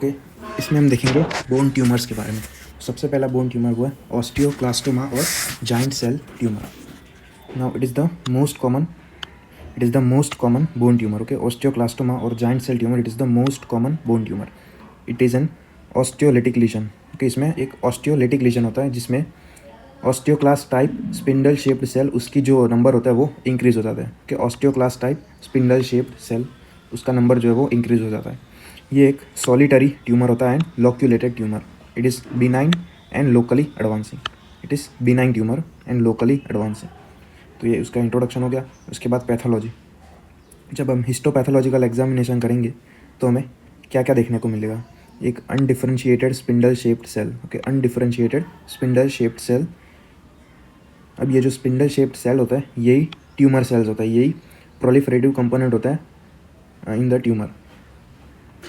Okay, इसमें हम देखेंगे बोन ट्यूमर्स के बारे में। सबसे पहला बोन ट्यूमर हुआ है ऑस्टियोक्लास्टोमा और giant cell tumour. Now it is the most common bone tumour. Okay, osteoclastoma और giant cell tumour, it is the most common bone tumour. It is an osteolytic lesion. Okay, इसमें एक osteolytic lesion होता है जिसमें osteoclast type spindle shaped cell, उसकी जो number होता है वो इंक्रीज़ हो जाता है। Okay, osteoclast type spindle shaped cell, उसका नंबर जो है वो इंक्रीज़ हो जाता है। ये एक सॉलिटरी ट्यूमर होता है and loculated tumour. It is benign and locally advancing. It is benign tumour and locally advancing. तो ये उसका इंट्रोडक्शन हो गया। उसके बाद पैथोलॉजी। जब हम हिस्टोपैथोलॉजिकल एग्जामिनेशन करेंगे तो हमें क्या क्या देखने को मिलेगा। एक undifferentiated spindle shaped cell. Okay, undifferentiated spindle shaped cell. अब ये जो स्पिंडल शेप्ड सेल होता है यही ट्यूमर सेल्स होता है, यही प्रोलिफरेटिव कंपोनेंट होता है इन द ट्यूमर।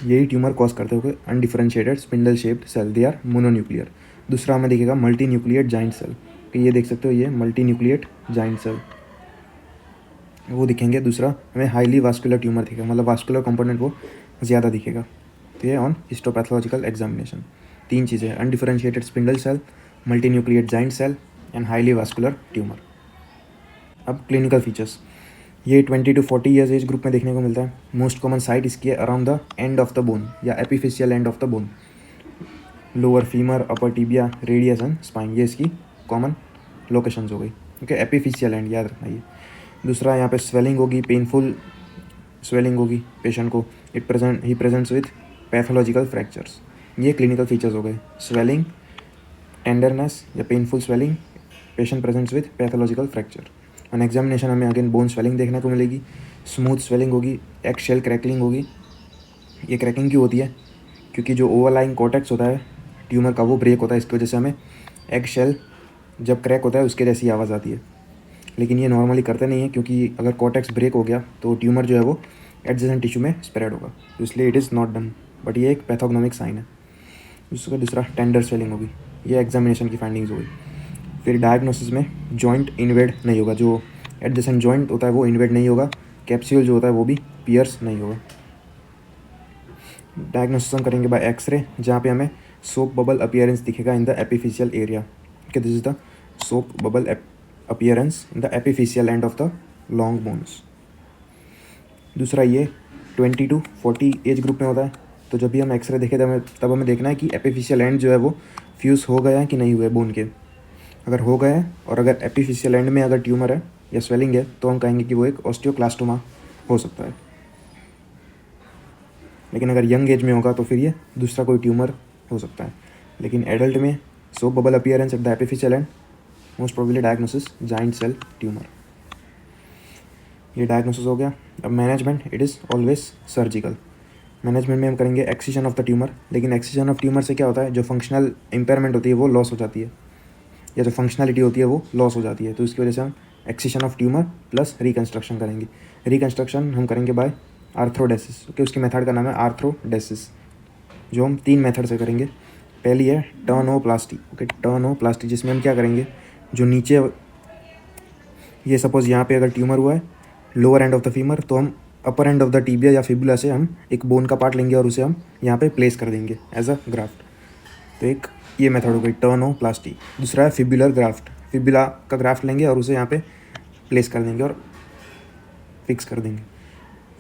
यही ट्यूमर कॉज करते हुए undifferentiated spindle shaped cell, they are mononuclear. दूसरा हमें दिखेगा मल्टी न्यूक्लिएट जाइंट सेल। कि ये देख सकते हो, ये मल्टी न्यूक्लिएट जाइंट सेल वो दिखेंगे। दूसरा हमें हाईली वास्कुलर ट्यूमर दिखेगा, मतलब वास्कुलर कंपोनेंट वो ज़्यादा दिखेगा। तो ये ऑन हिस्टोपैथोलॉजिकल एग्जामिनेशन तीन चीज़ें हैं, undifferentiated spindle cell, multi nucleate giant cell and highly vascular tumour. अब क्लिनिकल फीचर्स, ये 20 to 40 ईयर्स एज ग्रुप में देखने को मिलता है। मोस्ट कॉमन साइट इसकी है around the end of the bone या epiphyseal end of the bone, lower femur, upper tibia, radius and spine, ये इसकी कॉमन लोकेशंस हो गई। ओके, एपिफिशियल एंड याद रखना ये। दूसरा यहाँ पे स्वेलिंग होगी, पेनफुल स्वेलिंग होगी पेशेंट को। He presents with pathological fractures. ये क्लिनिकल फीचर्स हो गए, स्वेलिंग, टेंडरनेस या painful swelling, patient presents with pathological fracture. On examination हमें अगेन बोन स्वेलिंग देखने को मिलेगी, स्मूथ स्वेलिंग होगी, एक्स शेल क्रैकलिंग होगी। ये क्रैकिंग क्यों होती है? क्योंकि जो ओवरलाइंग कॉर्टेक्स होता है ट्यूमर का वो ब्रेक होता है, इसकी वजह से हमें एग शेल जब क्रैक होता है उसके जैसी आवाज़ आती है। लेकिन ये नॉर्मली करते नहीं है, क्योंकि अगर कॉर्टेक्स ब्रेक हो गया तो ट्यूमर जो है वो एडजेसेंट टिश्यू में स्प्रेड होगा, तो इसलिए it is not done. But ये एक पैथोग्नोमिक साइन है। उसका दूसरा टेंडर स्वेलिंग होगी, ये एग्जामिनेशन की फाइंडिंग्स होगी। फिर डायग्नोसिस में जॉइंट इन्वेड नहीं होगा, जो एडजेसेंट जॉइंट होता है वो इन्वेड नहीं होगा, कैप्सूल जो होता है वो भी पियर्स नहीं होगा। डायग्नोसिस हम करेंगे बाय एक्सरे, जहाँ पे हमें सोप बबल अपीयरेंस दिखेगा in the epiphyseal area. Okay, this is the soap bubble appearance in the epiphyseal end of the long bones. दूसरा ये 20 to 40 एज ग्रुप में होता है। तो जब भी हम एक्सरे देखें तब हमें देखना है कि एपिफिशियल एंड जो है वो फ्यूज़ हो गया है कि नहीं हुए बोन के। अगर हो गया है और अगर एपिफिशियल एंड में अगर ट्यूमर है या स्वेलिंग है तो हम कहेंगे कि वो एक ऑस्टियोक्लास्टोमा हो सकता है। लेकिन अगर यंग एज में होगा तो फिर ये दूसरा कोई ट्यूमर हो सकता है। लेकिन एडल्ट में soap bubble appearance at the epiphyseal end, most probably diagnosis giant cell tumour. ये डायग्नोसिस हो गया। अब management, it is always surgical. Management में हम करेंगे एक्सिजन ऑफ द ट्यूमर। लेकिन एक्सिजन ऑफ ट्यूमर से क्या होता है, जो फंक्शनल इम्पेयरमेंट होती है वो लॉस हो जाती है, या जो फंक्शनलिटी होती है वो लॉस हो जाती है। तो इसकी वजह से हम excision of tumour plus reconstruction करेंगे। रिकन्स्ट्रक्शन हम करेंगे बाय आर्थ्रोडेसिस। ओके, उसकी मेथड का नाम है आर्थ्रोडेसिस, जो हम 3 मेथड से करेंगे। पहली है टर्नोप्लास्टी। ओके, टर्नोप्लास्टी, जिसमें हम क्या करेंगे, जो नीचे ये सपोज यहाँ पे अगर ट्यूमर हुआ है lower end of the femur, तो हम अपर एंड ऑफ द टीबिया या फिबुला से हम एक बोन का पार्ट लेंगे और उसे हम यहाँ पे प्लेस कर देंगे एज अ ग्राफ्ट। तो एक ये मेथड हो गई टर्नोप्लास्टी। दूसरा है फिबुलर ग्राफ्ट। फिबुला का ग्राफ्ट लेंगे और उसे यहाँ पे प्लेस कर देंगे और फिक्स कर देंगे।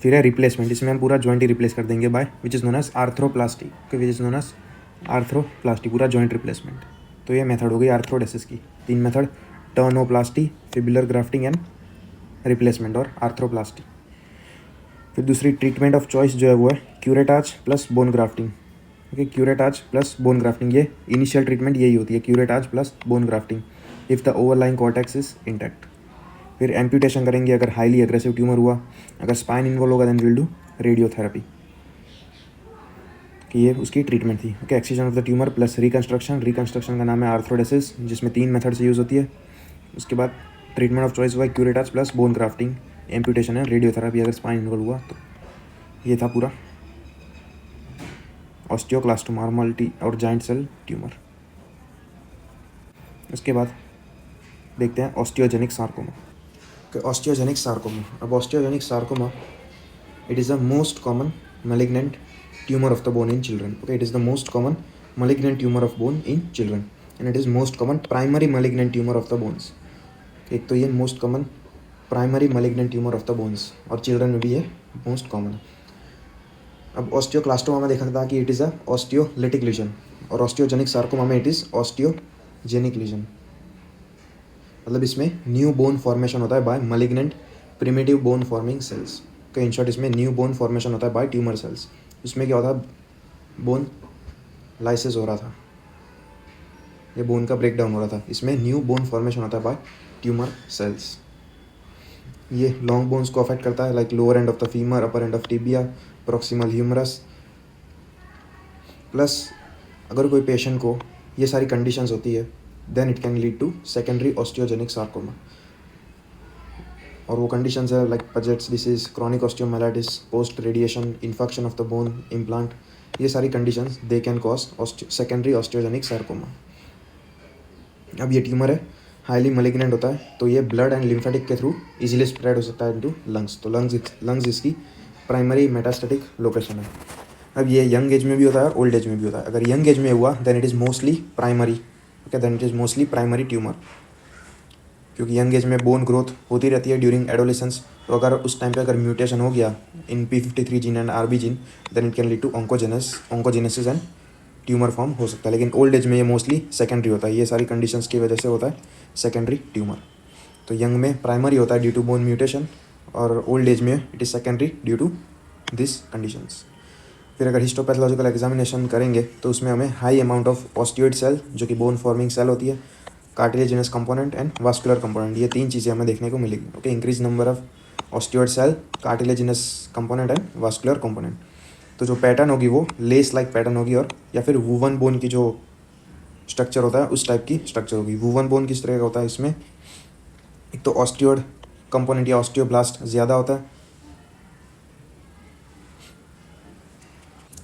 फिर है रिप्लेसमेंट, इसमें हम पूरा जॉइंट ही रिप्लेस कर देंगे by which is known as arthroplasty. Which is known as arthroplasty, पूरा जॉइंट रिप्लेसमेंट। तो ये मेथड हो गई आर्थ्रोडेसिस की। 3 method, turnoplasty, fibular grafting and replacement और आर्थ्रोप्लास्टी। फिर दूसरी ट्रीटमेंट ऑफ चॉइस जो है वो है curettage plus bone grafting. Okay, curettage plus bone grafting, ये इनिशियल ट्रीटमेंट यही होती है, curettage plus bone grafting if the overlying cortex is intact. फिर एम्प्यूटेशन करेंगे अगर हाईली एग्रेसिव ट्यूमर हुआ। अगर स्पाइन इन्वॉल्व होगा देन विल डू रेडियोथेरेपी। कि ये उसकी ट्रीटमेंट थी। Okay, excision of the tumour plus reconstruction. Reconstruction का नाम है आर्थ्रोडेसिस, जिसमें 3 मेथड से यूज़ होती है। उसके बाद ट्रीटमेंट ऑफ चॉइस हुआ curettage plus bone grafting, amputation है, रेडियोथेरेपी अगर स्पाइन इन्वॉल्व हुआ तो। ये था पूरा ऑस्टियोक्लास्टोमा मल्टी और जाइंट सेल ट्यूमर। उसके बाद देखते हैं ऑस्टियोजेनिक सार्कोमा। ऑस्टियोजेनिक सार्कोमा, अब osteogenic sarcoma, it is the most common malignant tumor of the bone in children. Okay, it is the most common malignant tumor of bone in children and it is most common primary malignant tumor of the bones. एक तो ये most common primary malignant tumor of the bones और children में भी ये most common है. अब ऑस्टियोक्लास्टोमा में देखा था कि it is a osteolytic lesion और ऑस्टियोजेनिक सार्कोमा में इट इज़ ऑस्टियोजेनिक लीजन. मतलब इसमें न्यू बोन फॉर्मेशन होता है by malignant primitive bone forming cells. तो इन शॉर्ट इसमें न्यू बोन फॉर्मेशन होता है बाय ट्यूमर सेल्स. इसमें क्या होता है, बोन लाइसिस हो रहा था, ये बोन का ब्रेक डाउन हो रहा था. इसमें न्यू बोन फॉर्मेशन होता है बाय ट्यूमर सेल्स. ये लॉन्ग बोन्स को अफेक्ट करता है, like lower end of the femur, upper end of tibia, proximal humerus. Plus अगर कोई पेशेंट को ये सारी कंडीशंस होती है then it can lead to secondary osteogenic sarcoma. और वो कंडीशंस है like Paget's disease, chronic osteomyelitis, post radiation, infection of the bone, implant. ये सारी conditions they can cause secondary osteogenic sarcoma. अब ये ट्यूमर है, हाईली मलिग्नेंट होता है, तो ये ब्लड एंड लिम्फेटिक के थ्रू इजीली स्प्रेड हो सकता है इनटू लंग्स. तो लंग्स इसकी प्राइमरी मेटास्टेटिक लोकेशन है. अब ये यंग एज में भी होता है और ओल्ड एज में भी होता है. अगर यंग एज में हुआ then it is mostly primary. Okay, then it is mostly primary tumour, क्योंकि यंग एज में बोन ग्रोथ होती रहती है ड्यूरिंग एडोलेसेंस. तो अगर उस टाइम पे अगर म्यूटेशन हो गया in P53 gene and RB gene then it can lead to oncogenesis and tumour form हो सकता है. लेकिन ओल्ड एज में ये मोस्टली सेकेंडरी होता है. ये सारी कंडीशंस की वजह से होता है सेकेंडरी ट्यूमर. तो यंग में प्राइमरी होता है ड्यू टू बोन म्यूटेशन और ओल्ड एज में it is secondary due to this conditions. फिर अगर हिस्टोपैथोलॉजिकल एग्जामिनेशन करेंगे तो उसमें हमें high amount of osteoid cell जो कि बोन फॉर्मिंग सेल होती है, cartilaginous component and vascular component, ये तीन चीज़ें हमें देखने को मिलेगी. Okay, increase number of osteoid cell, cartilaginous component and vascular component. तो जो पैटर्न होगी वो लेस लाइक पैटर्न होगी और या फिर वूवन बोन की जो स्ट्रक्चर होता है उस टाइप की स्ट्रक्चर होगी. वूवन बोन किस तरह का होता है, इसमें एक तो ऑस्टियोइड कंपोनेंट या ऑस्टियोब्लास्ट ज़्यादा होता है.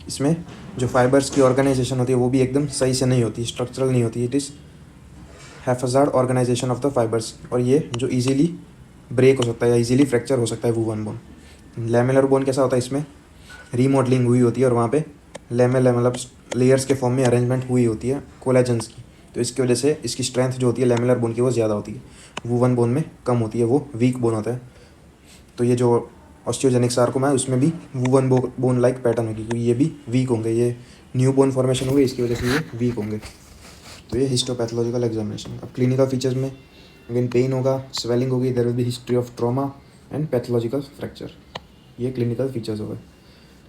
इसमें जो फाइबर्स की ऑर्गेनाइजेशन होती है वो भी एकदम सही से नहीं होती, स्ट्रक्चरल नहीं होती. It is haphazard organisation of the fibres और ये जो इजीली ब्रेक हो सकता है या इजीली फ्रैक्चर हो सकता है वूवन बोन. लैमेलर बोन कैसा होता है, इसमें रीमॉडलिंग हुई होती है और वहाँ पे लैमेला मतलब लेयर्स के फॉर्म में अरेंजमेंट हुई होती है कोलेजन्स की. तो इसकी वजह से इसकी स्ट्रेंथ जो होती है लैमेलर बोन की वो ज़्यादा होती है, वूवन बोन में कम होती है, वो वीक बोन होता है. तो ये जो ऑस्टियोजेनिक सार्कोमा है उसमें भी वूवन बोन लाइक पैटर्न होगी, क्योंकि ये भी वीक होंगे, ये न्यू बोन फॉर्मेशन होगी, इसकी वजह से ये वीक होंगे. तो ये हिस्टोपैथोलॉजिकल एग्जामिनेशन. अब क्लिनिकल फीचर्स में अगेन पेन होगा, स्वेलिंग होगी, there will be history of trauma and pathological fracture. ये क्लिनिकल फीचर्स हो गए.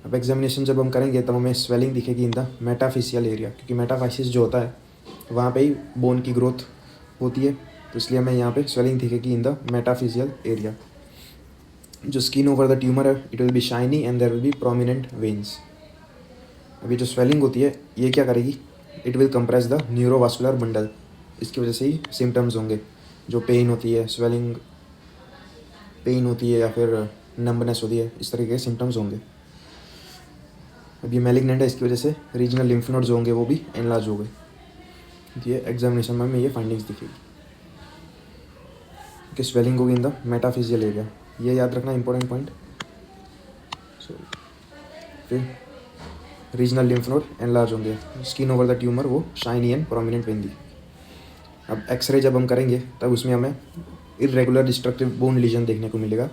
अब एग्जामिनेशन जब हम करेंगे तब हमें स्वेलिंग दिखेगी इन द मेटाफिशियल एरिया, क्योंकि मेटाफाइसिस जो होता है वहाँ पे ही बोन की ग्रोथ होती है. तो इसलिए हमें यहाँ पे स्वेलिंग दिखेगी इन द मेटाफिशियल एरिया. जो स्किन ओवर द ट्यूमर है it will be shiny and there will be prominent veins. अभी जो स्वेलिंग होती है ये क्या करेगी, it will compress the neurovascular bundle. इसकी वजह से ही सिम्टम्स होंगे, जो पेन होती है, स्वेलिंग पेन होती है या फिर नंबनेस होती है, इस तरीके के सिम्टम्स होंगे. अब ये मैलिग्नेंट है, इसकी वजह से रीजनल लिम्फ नोड जो होंगे वो भी एनलार्ज हो गए. ये एग्जामिनेशन में ये फाइंडिंग्स दिखेगी कि स्वेलिंग होगी इन द मेटाफिजियल एरिया. ये याद रखना इंपॉर्टेंट पॉइंट. फिर रीजनल लिम्फ नोड एनलार्ज होंगे, स्किन ओवर द ट्यूमर वो शाइनी एंड प्रोमिनेंट वेन दिखेगी. अब एक्सरे जब हम करेंगे तब उसमें हमें इरेगुलर डिस्ट्रक्टिव बोन लीजन देखने को मिलेगा.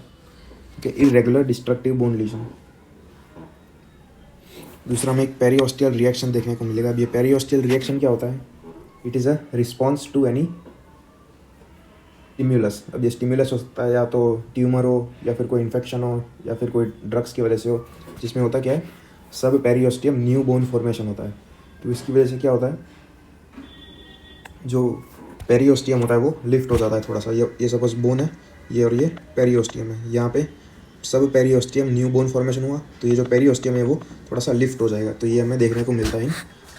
Okay, irregular destructive bone lesion. दूसरा हमें एक पेरीऑस्टियल रिएक्शन देखने को मिलेगा. अब ये पेरीऑस्टियल रिएक्शन क्या होता है, it is a response to any stimulus. अब ये स्टिम्युलस हो सकता है या तो ट्यूमर हो या फिर कोई इन्फेक्शन हो या फिर कोई ड्रग्स की वजह से हो, जिसमें होता क्या है सब पेरीऑस्टियम न्यू बोन फॉर्मेशन होता है. तो इसकी वजह से क्या होता है, जो पेरीऑस्टियम होता है वो लिफ्ट हो जाता है थोड़ा सा. ये सपोज बोन है ये और ये पेरीऑस्टियम है, यहाँ पे सब पेरीऑस्टियम न्यू बोन फॉर्मेशन हुआ तो ये जो पेरीऑस्टियम है वो थोड़ा सा लिफ्ट हो जाएगा. तो ये हमें देखने को मिलता है इन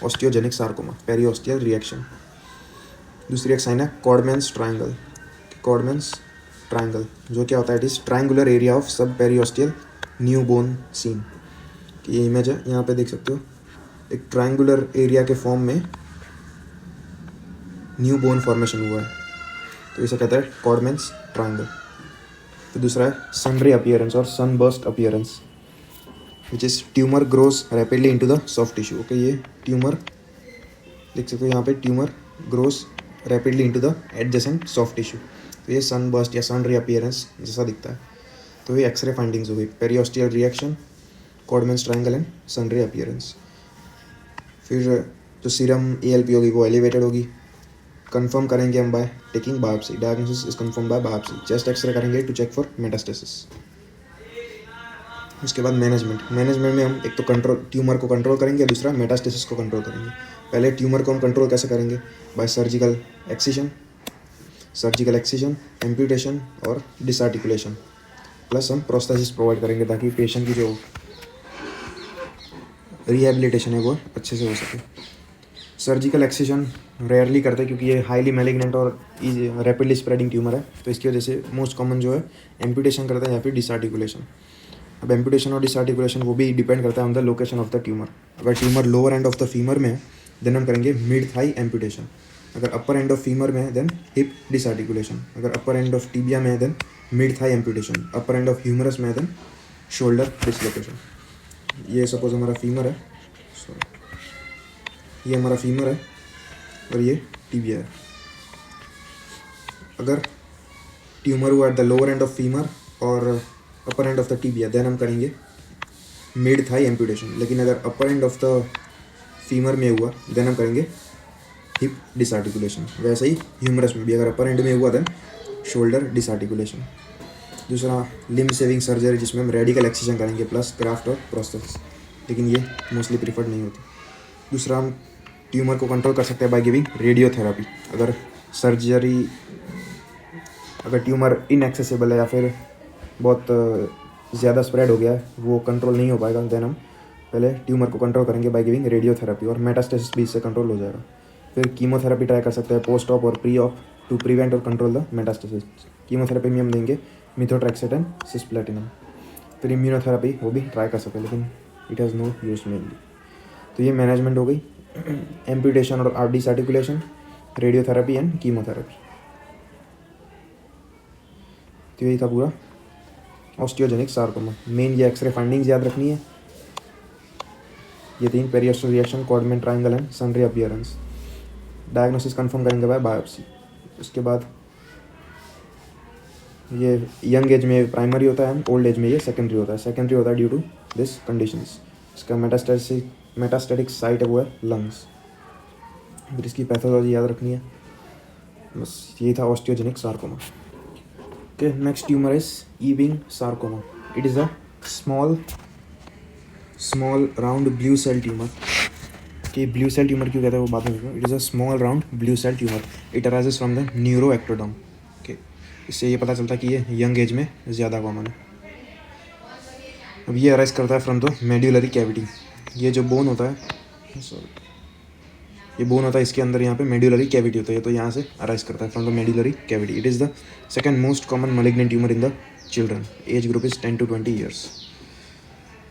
ऑस्टियोजेनिक सार्कोमा, पेरीऑस्टियल रिएक्शन. दूसरी एक साइन है कॉडमैन्स ट्रायंगल. कॉडमैन्स ट्रायंगल जो क्या होता है, it is triangular area of सब पेरीऑस्टियल न्यू बोन सीन. ये इमेज है, यहाँ पे देख सकते हो एक ट्रायंगुलर एरिया के फॉर्म में न्यू बोन फॉर्मेशन हुआ है, तो इसे कहते हैं कॉडमैन्स ट्रायंगल. तो दूसरा है सनरे अपीयरेंस और sunburst appearance. Which is tumour grows rapidly into the soft tissue. Okay, ये ट्यूमर देख सकते हो यहाँ पे, tumour grows rapidly into the adjacent soft tissue. तो ये सन बर्स्ट या सन रीअपियरेंस जैसा दिखता है। तो ये एक्सरे फाइंडिंग्स हो गई, periosteal reaction, Codman's triangle and sun ray appearance. फिर जो सीरम ALP होगी वो एलिवेटेड होगी। कंफर्म करेंगे हम by taking biopsy. Diagnosis is confirm by biopsy. Chest x ray करेंगे टू चेक फॉर मेटास्टेसिस। उसके बाद मैनेजमेंट में हम एक तो कंट्रोल, ट्यूमर को कंट्रोल करेंगे, दूसरा मेटास्टेसिस को कंट्रोल करेंगे। पहले ट्यूमर को हम कंट्रोल कैसे करेंगे? बाय सर्जिकल एक्सिजन, एम्प्यूटेशन और डिसआर्टिकुलेशन, प्लस हम प्रोस्थेसिस प्रोवाइड करेंगे ताकि पेशेंट की जो रिहेबिलिटेशन है वो अच्छे से हो सके। सर्जिकल एक्सिजन रेयरली करते हैं क्योंकि ये हाईली मैलिग्नेंट और रैपिडली स्प्रेडिंग ट्यूमर है, तो इसकी वजह से मोस्ट कॉमन जो है एम्प्यूटेशन करते हैं या फिर डिसआर्टिकुलेशन। अब एम्प्यूटेशन और डिसआर्टिकुलेशन वो भी डिपेंड करता है on the location of the tumour. अगर tumour lower end of the femur में है देन हम करेंगे मिड थाई एम्प्यूटेशन। अगर अपर एंड ऑफ फीमर में है देन हिप डिसआर्टिकुलेशन। अगर अपर एंड ऑफ टिबिया में है then mid thigh amputation. Upper end of humerus में है देन शोल्डर डिसलोकेशन। ये सपोज हमारा फीमर है, ये हमारा फीमर है और ये टिबिया है। अगर ट्यूमर हुआ at the lower end of femur और upper end of the tibia then हम करेंगे मिड थाई एम्प्यूटेशन। लेकिन अगर upper end of the femur में हुआ देन हम करेंगे हिप डिसआर्टिकुलेशन। वैसे ही ह्यूमरस में भी अगर अपर एंड में हुआ देन शोल्डर डिसआर्टिकुलेशन। दूसरा लिम्ब सेविंग सर्जरी जिसमें हम रेडिकल एक्सिजन करेंगे प्लस ग्राफ्ट और प्रोस्थेसिस, लेकिन ये मोस्टली प्रीफर्ड नहीं होती। दूसरा हम ट्यूमर को कंट्रोल कर सकते हैं बाय गिविंग रेडियोथेरापी। अगर ट्यूमर इनएक्सेसिबल है या फिर बहुत ज़्यादा स्प्रेड हो गया है, वो कंट्रोल नहीं हो पाएगा, देन हम पहले ट्यूमर को कंट्रोल करेंगे बाय गिविंग रेडियोथेरापी और मेटास्टेसिस भी इससे कंट्रोल हो जाएगा। फिर कीमोथेरापी ट्राई कर सकते हैं पोस्ट ऑप और प्री ऑप टू प्रिवेंट और कंट्रोल द मेटास्टेसिस। कीमोथेरापी में हम देंगे मिथोट्रेक्सेट एंड सिस्प्लेटिनम। फिर इम्यूनोथेरापी वो भी ट्राई कर सकते हैं लेकिन it has no use mainly. तो ये मैनेजमेंट हो गई, एम्प्यूटेशन और डिसआर्टिकुलेशन, रेडियोथेरापी एंड कीमोथेरापी। तो यही था पूरा ऑस्टियोजेनिक सार्कोमा। मेन ये एक्सरे फाइंडिंग्स याद रखनी है, ये 3 periosteal reaction, Codman triangle and sun ray appearance. Diagnosis confirm करेंगे बाय बायोप्सी। उसके बाद ये यंग एज में प्राइमरी होता है, ओल्ड एज में ये सेकेंडरी होता है। सेकेंडरी होता है ड्यू टू दिस कंडीशंस। इसका मेटास्टेटिक साइट है वो है लंग्स। फिर इसकी पैथोलॉजी याद रखनी है। बस यही था osteogenic sarcoma. Okay, next tumour is Ewing sarcoma. It is a small round blue cell tumour. कि ब्लू सेल ट्यूमर क्यों कहते हैं वो बाद में देखो। It is a small round blue cell tumour. It arises from the neuroectoderm. Okay, इससे ये पता चलता है कि ये यंग एज में ज़्यादा कॉमन है। अब ये अराइज करता है फ्रॉम द मेड्यूलरी कैविटी। ये जो बोन होता है, ये बोन होता है, इसके अंदर यहाँ पे मेड्यूलरी कैविटी होता है, तो यहाँ से अराइज करता है from the medullary cavity. It is the second most common malignant tumour in the children. Age group is 10 to 20 years.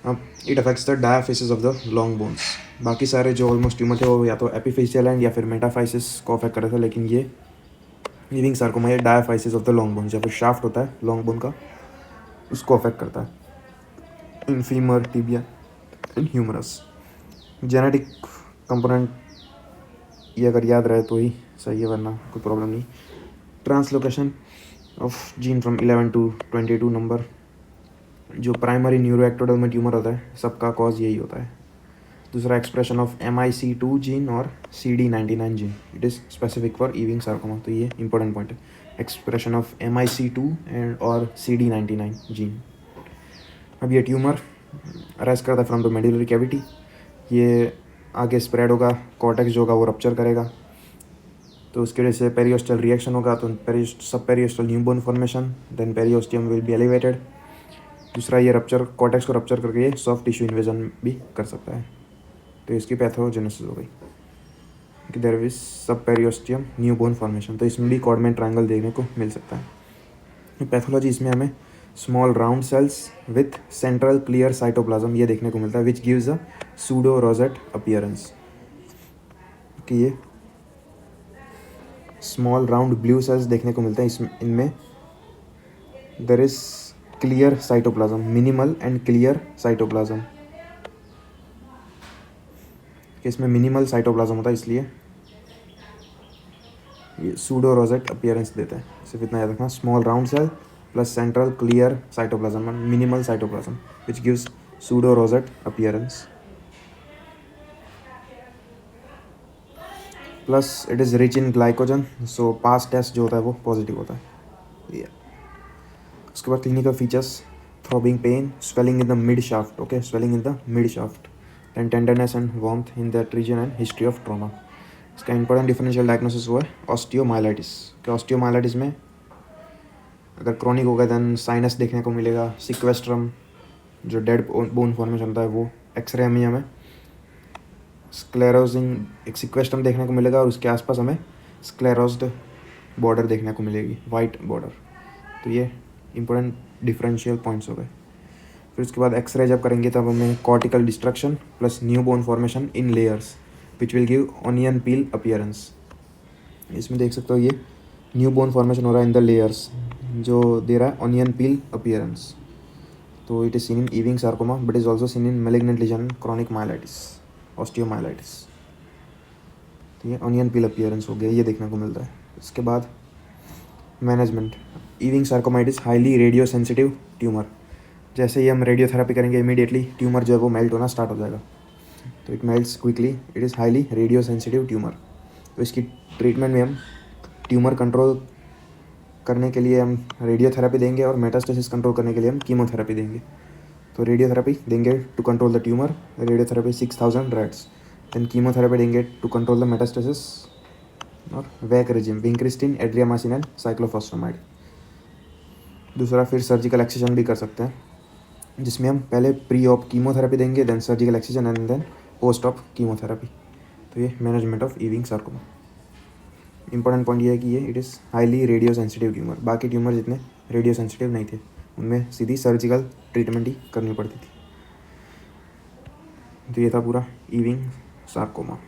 अब it affects the diaphysis of the long bones. बाकी सारे जो ऑलमोस्ट ट्यूमर थे वो या तो एपिफेशियल एंड या फिर मेटाफाइसिस को अफेक्ट कर रहा था, लेकिन ये ईविंग सार्कोमा ये diaphysis of the long bones या फिर शाफ्ट होता है लॉन्ग बोन का, उसको अफेक्ट करता है in femur, tibia and humerus. Genetic component ये अगर याद रहे तो ही सही है, वरना कोई प्रॉब्लम नहीं। Translocation of gene from 11 to 22 number. जो प्राइमरी न्यूरोएक्टोडर्म में ट्यूमर होता है सबका कॉज यही होता है। दूसरा एक्सप्रेशन ऑफ MIC2 जीन और CD99 gene. It is specific for ईविंग sarcoma. तो ये इंपॉर्टेंट पॉइंट है, एक्सप्रेशन ऑफ MIC2 एंड और CD99 जीन। अब ये ट्यूमर अराइज करता है फ्रॉम द मेड्यूलरी कैविटी। ये आगे स्प्रेड होगा, कॉर्टेक्स जो होगा वो रप्चर करेगा, तो उसकी वजह से पेरियोस्टल रिएक्शन होगा, तो subperiosteal new bone formation, then periosteum will be elevated. दूसरा ये रप्चर, कॉर्टेक्स को रप्चर करके ये सॉफ्ट टिश्यू इन्वेजन भी कर सकता है, तो इसकी पैथोजेनेसिस हो गई कि देयर इज सब पेरियोस्टियम न्यूबोर्न फॉर्मेशन। तो इसमें भी कॉडमैन ट्रायंगल देखने को मिल सकता है। पैथोलॉजी इसमें हमें small round cells with central clear cytoplasm ये देखने को मिलता है, which gives a pseudo rosette appearance. कि ये स्मॉल राउंड ब्लू सेल्स देखने को मिलते हैं, इसमें इनमें there is clear cytoplasm, minimal and clear cytoplasm. कि इसमें मिनिमल साइटोप्लाज्म होता है, इसलिए ये सूडो रोजेट अपीयरेंस देता है। सिर्फ इतना याद रखना, small round cell plus central clear cytoplasm, minimal cytoplasm which gives pseudo rosette appearance. Plus it is rich in glycogen, so PAS test जो होता है वो पॉजिटिव होता है। उसके बाद clinical features, throbbing pain, swelling in the mid shaft, okay, swelling in the mid shaft, and tenderness and warmth in that region and history of trauma. इसका important differential diagnosis हुआ है ऑस्टियोमाइलाइटिस। कि osteomyelitis में अगर chronic होगा then sinus देखने को मिलेगा, सिक्वेस्ट्रम जो डेड बोन फॉर्मेशन होता है वो, एक्सरे हमें स्क्लेरोजिंग एक सिक्वेस्ट्रम देखने को मिलेगा और उसके आसपास हमें स्क्लेरोज्ड बॉर्डर देखने को मिलेगी, वाइट बॉर्डर। तो ये इंपॉर्टेंट डिफरेंशियल पॉइंट्स हो गए। फिर उसके बाद एक्सरे जब करेंगे तब हमें cortical destruction plus new bone formation in layers which will give onion peel appearance. इसमें देख सकते हो ये न्यू बोन फॉर्मेशन हो रहा है इन द लेयर्स, जो दे रहा है ऑनियन पील अपीयरेंस। तो it is seen in Ewing sarcoma but is also seen in malignant lesion chronic myelitis, osteomyelitis. तो ये ऑनियन पील अपीयरेंस हो गया, ये देखने को मिलता है। इसके बाद management, Ewing sarcoma is highly radio sensitive tumour. जैसे ही हम रेडियोथेरेपी करेंगे इमीडिएटली ट्यूमर जो है वो मेल्ट होना स्टार्ट हो जाएगा। तो it melts quickly, it is highly radio sensitive tumour. तो इसकी ट्रीटमेंट में हम ट्यूमर कंट्रोल करने के लिए हम रेडियोथेरेपी देंगे और मेटास्टेसिस कंट्रोल करने के लिए हम कीमोथेरेपी देंगे। तो रेडियोथेरेपी देंगे to control the tumour, radiotherapy 6000 rads, then chemotherapy देंगे टू कंट्रोल द मेटास्टेसिस और VAC regime, vincristine, adriamycin and cyclophosphamide. दूसरा फिर सर्जिकल एक्सिजन भी कर सकते हैं, जिसमें हम पहले प्री ऑप कीमोथेरेपी देंगे, then surgical excision and then post op chemotherapy. तो ये management of Ewing sarcoma. Important point ये है कि ये it is highly radio sensitive tumour. बाकी ट्यूमर जितने रेडियो सेंसिटिव नहीं थे उनमें सीधी सर्जिकल ट्रीटमेंट ही करनी पड़ती थी। तो ये था पूरा ईविंग सार्कोमा।